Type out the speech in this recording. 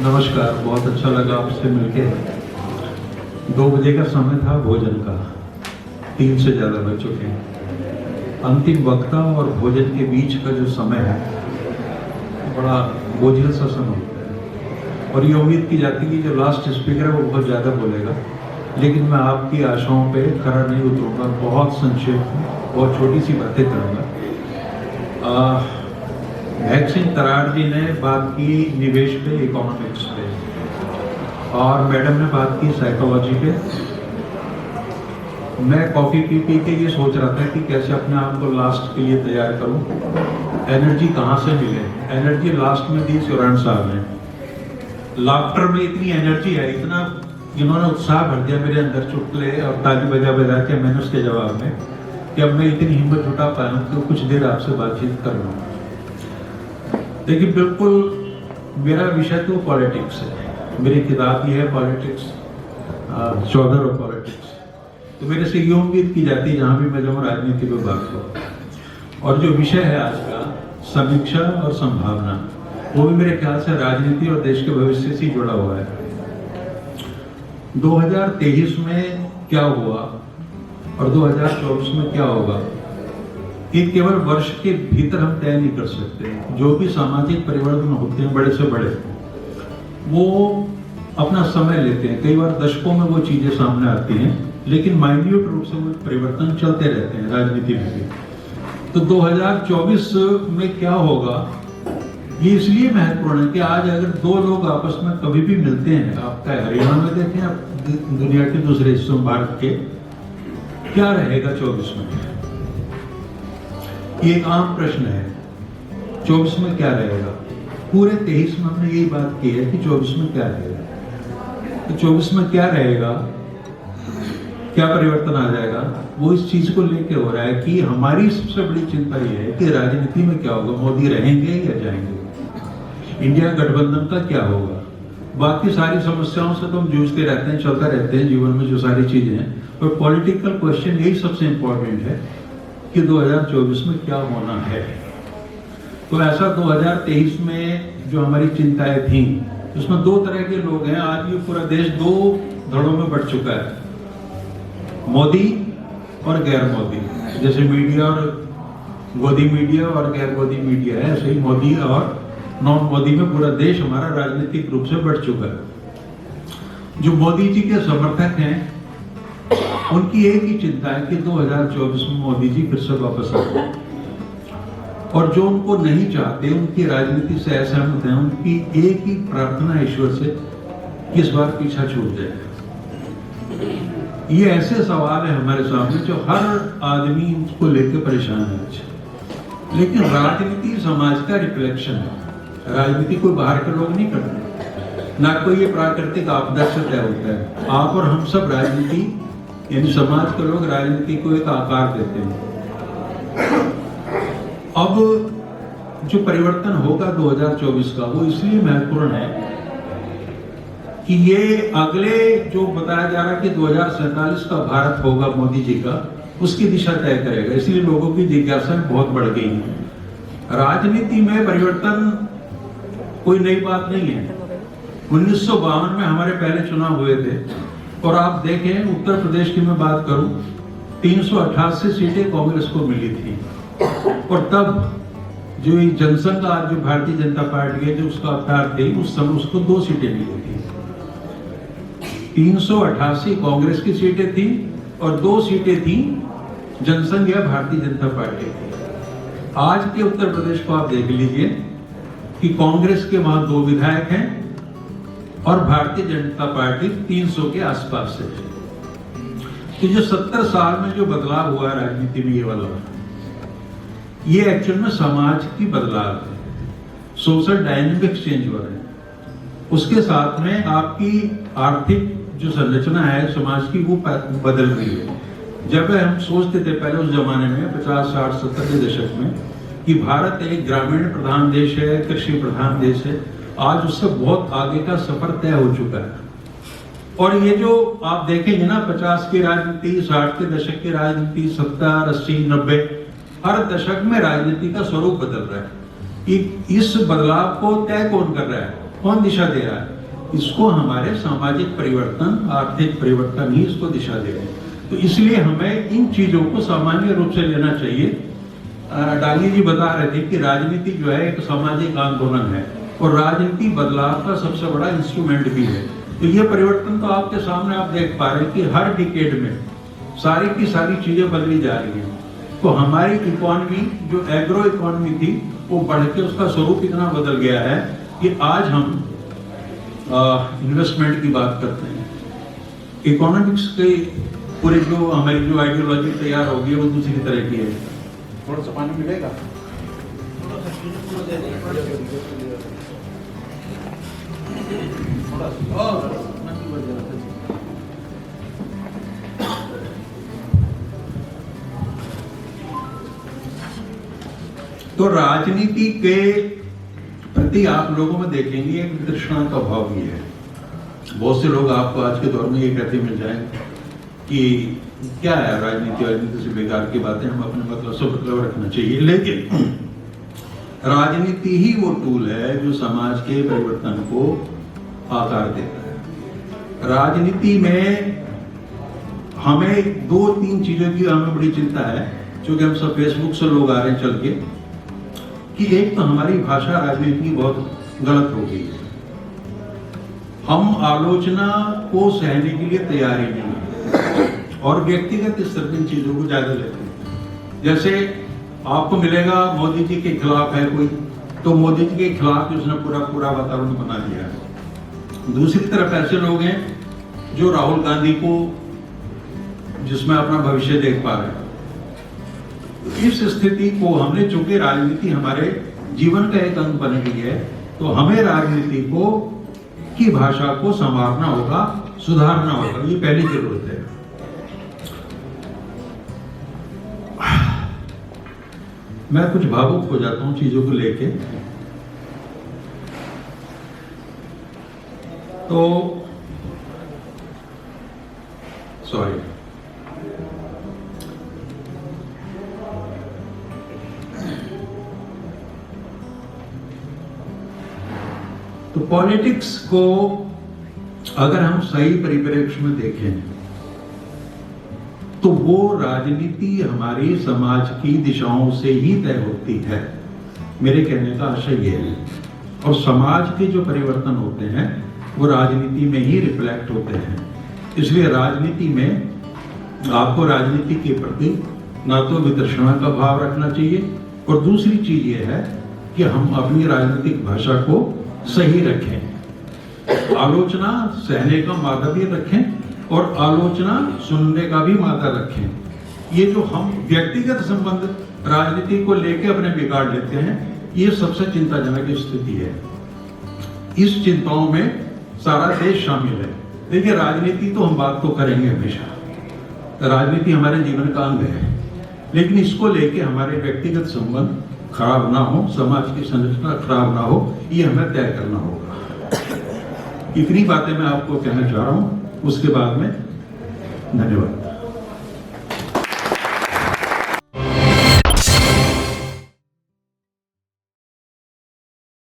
नमस्कार, बहुत अच्छा लगा आपसे मिलके। 2 बजे का समय था भोजन का, 3 से ज़्यादा बज चुके हैं। अंतिम वक्ता और भोजन के बीच का जो समय है बड़ा बोझिल सा समय होता है और ये उम्मीद की जाती है कि जो लास्ट स्पीकर है वो बहुत ज़्यादा बोलेगा, लेकिन मैं आपकी आशाओं पे खरा नहीं उतरूंगा। बहुत संक्षेप में बहुत छोटी सी बातें करूँगा। भैक सिंह तरार जी ने बात की निवेश पे, इकोनॉमिक्स पे, और मैडम ने बात की साइकोलॉजी पे। मैं कॉफ़ी पी के ये सोच रहा था कि कैसे अपने आप को लास्ट के लिए तैयार करूं। एनर्जी कहाँ से मिले? एनर्जी लास्ट में दी सुरान साहब ने। लाफ्टर में इतनी एनर्जी है, इतना इन्होंने उत्साह भर दिया मेरे अंदर, चुटकुले और ताली बजा के मैंने उसके जवाब में कि अब मैं इतनी हिम्मत जुटा पाया हूँ कि कुछ देर आपसे बातचीत कर लूँ। देखिए, बिल्कुल मेरा विषय तो पॉलिटिक्स है, मेरी किताब ये है पॉलिटिक्स, चौधर ऑफ पॉलिटिक्स। तो मेरे से ये उम्मीद की जाती है जहाँ भी मैं जाऊँ राजनीति में बात करूँ। और जो विषय है आज का, समीक्षा और संभावना, वो भी मेरे ख्याल से राजनीति और देश के भविष्य से जुड़ा हुआ है। 2023 में क्या हुआ और 2024 में क्या होगा, ये केवल वर्ष के भीतर हम तय नहीं कर सकते। जो भी सामाजिक परिवर्तन होते हैं बड़े से बड़े, वो अपना समय लेते हैं। कई बार दशकों में वो चीजें सामने आती हैं, लेकिन माइन्यूट रूप से वो परिवर्तन चलते रहते हैं राजनीति में भी। तो 2024 में क्या होगा, ये इसलिए महत्वपूर्ण है कि आज अगर 2 लोग आपस में कभी भी मिलते हैं, आप चाहे हरियाणा में देखें, आप दुनिया के दूसरे हिस्सों में, भारत के, क्या रहेगा 24 में? ये एक आम प्रश्न है। 24 में क्या रहेगा? पूरे 23 में हमने यही बात की है कि 24 में क्या रहेगा। तो 24 में क्या रहेगा, क्या परिवर्तन आ जाएगा, वो इस चीज को लेके हो रहा है कि हमारी सबसे बड़ी चिंता ये है कि राजनीति में क्या होगा, मोदी रहेंगे या जाएंगे, इंडिया गठबंधन का क्या होगा। बाकी सारी समस्याओं से तो हम जूझते रहते हैं, चलता रहते हैं जीवन में जो सारी चीजें हैं, और पॉलिटिकल क्वेश्चन यही सबसे इंपॉर्टेंट है कि 2024 में क्या होना है। तो ऐसा 2023 में जो हमारी चिंताएं थी, उसमें 2 तरह के लोग हैं। आज ये पूरा देश 2 धड़ों में बढ़ चुका है, मोदी और गैर मोदी। जैसे मीडिया और गोदी मीडिया और गैर गोदी मीडिया है, ऐसे ही मोदी और नॉन मोदी में पूरा देश हमारा राजनीतिक रूप से बढ़ चुका है। जो मोदी जी के समर्थक हैं, उनकी एक ही चिंता है कि 2024 में मोदी जी फिर से वापस आ जाए, और जो उनको नहीं चाहते, उनकी राजनीति से असहमत हैं, उनकी एक ही प्रार्थना ईश्वर से कि इस बार पीछा छूट जाए। ये ऐसे सवाल है हमारे सामने जो हर आदमी इसको लेकर परेशान है। लेकिन राजनीति समाज का रिफ्लेक्शन है। राजनीति कोई बाहर के लोग नहीं करते, ना कोई ये प्राकृतिक आपदा से तय होता है। आप और हम सब राजनीति, यानी समाज के लोग राजनीति को एक आकार देते हैं। अब जो परिवर्तन होगा 2024 का, वो इसलिए महत्वपूर्ण है कि ये अगले जो बताया जा रहा है कि 2047 का भारत होगा मोदी जी का, उसकी दिशा तय करेगा। इसलिए लोगों की जिज्ञासा बहुत बढ़ गई है। राजनीति में परिवर्तन कोई नई बात नहीं है। 1952 में हमारे पहले चुनाव हुए थे, और आप देखें, उत्तर प्रदेश की मैं बात करूं, 388 सीटें कांग्रेस को मिली थी, और तब जो जनसंघ आज जो भारतीय जनता पार्टी है, जो उसका अवतार थे, उस समय उसको 2 सीटें मिली थी। 388 कांग्रेस की सीटें थी और 2 सीटें थी जनसंघ या भारतीय जनता पार्टी की। आज के उत्तर प्रदेश को आप देख लीजिए कि कांग्रेस के वहां 2 विधायक हैं और भारतीय जनता पार्टी 300 के आसपास है। तो जो 70 साल में जो बदलाव हुआ राजनीति में, ये वाला, ये एक्चुअल में समाज की बदलाव है, सोशल डायनेमिक्स चेंज हो रहे हैं। उसके साथ में आपकी आर्थिक जो संरचना है समाज की, वो बदल रही है। जब हम सोचते थे पहले उस जमाने में 50, 60, 70 के दशक में कि भारत एक ग्रामीण प्रधान देश है, कृषि प्रधान देश है, आज उससे बहुत आगे का सफर तय हो चुका है। और ये जो आप देखेंगे ना, 50 की राजनीति, 60 के दशक की राजनीति, 70, 80, 90, हर दशक में राजनीति का स्वरूप बदल रहा है। इस बदलाव को तय कौन कर रहा है, कौन दिशा दे रहा है? इसको हमारे सामाजिक परिवर्तन, आर्थिक परिवर्तन ही इसको दिशा देंगे। तो इसलिए हमें इन चीजों को सामान्य रूप से लेना चाहिए। डाली जी बता रहे थे कि राजनीति जो है एक सामाजिक आंदोलन है और राजनीति बदलाव का सबसे बड़ा इंस्ट्रूमेंट भी है। तो ये परिवर्तन तो आपके सामने आप देख पा रहे हैं कि हर डिकेड में सारी की सारी चीजें बदली जा रही हैं। तो हमारी इकोनॉमी जो एग्रो इकोनॉमी थी वो बढ़ के उसका स्वरूप इतना बदल गया है कि आज हम इन्वेस्टमेंट की बात करते हैं। इकोनॉमिक्स के पूरे जो हमारी जो आइडियोलॉजी तैयार होगी वो दूसरी तरह की है। थोड़ा सा पानी मिलेगा। तो राजनीति के प्रति आप लोगों में देखेंगे एक वितृष्णा का भाव भी है। बहुत से लोग आपको आज के दौर में ये कहते मिल जाएंगे कि क्या है राजनीति से बेकार की बातें, हम अपने मतलब से मतलब रखना चाहिए। लेकिन राजनीति ही वो टूल है जो समाज के परिवर्तन को आकार देता है। राजनीति में हमें 2-3 चीजों की हमें बड़ी चिंता है, क्योंकि हम सब फेसबुक से लोग आ रहे हैं चल के, कि एक तो हमारी भाषा राजनीति की बहुत गलत हो गई है। हम आलोचना को सहने के लिए तैयार ही नहीं है और व्यक्तिगत स्तर पर इन चीजों को ज्यादा लेते हैं। जैसे आपको मिलेगा मोदी जी के खिलाफ है कोई, तो मोदी जी के खिलाफ उसने पूरा वातावरण बना दिया है। दूसरी तरफ ऐसे लोग हैं जो राहुल गांधी को जिसमें अपना भविष्य देख पा रहे हैं। इस स्थिति को हमने, चूंकि राजनीति हमारे जीवन का एक अंग बन गई है, तो हमें राजनीति को की भाषा को संवारना होगा, सुधारना होगा। ये पहली जरूरत है। मैं कुछ भावुक हो जाता हूं चीजों को लेके। तो सॉरी, तो पॉलिटिक्स को अगर हम सही परिप्रेक्ष्य में देखें तो वो राजनीति हमारी समाज की दिशाओं से ही तय होती है। मेरे कहने का आशय ये है। और समाज के जो परिवर्तन होते हैं वो राजनीति में ही रिफ्लेक्ट होते हैं। इसलिए राजनीति में आपको राजनीति के प्रति ना तो वितृष्णा का भाव रखना चाहिए, और दूसरी चीज ये है कि हम अपनी राजनीतिक भाषा को सही रखें। आलोचना सहने का मादा भी रखें और आलोचना सुनने का भी मादा रखें। ये जो हम व्यक्तिगत संबंध राजनीति को लेकर अपने बिगाड़ लेते हैं, ये सबसे चिंताजनक स्थिति है। इस चिंताओं में सारा देश शामिल है। देखिए, राजनीति तो हम बात तो करेंगे हमेशा, राजनीति हमारे जीवन का अंग है, लेकिन इसको लेके हमारे व्यक्तिगत संबंध खराब ना हो, समाज की संरचना खराब ना हो, ये हमें तय करना होगा। इतनी बातें मैं आपको कहना चाह रहा हूं। उसके बाद में धन्यवाद।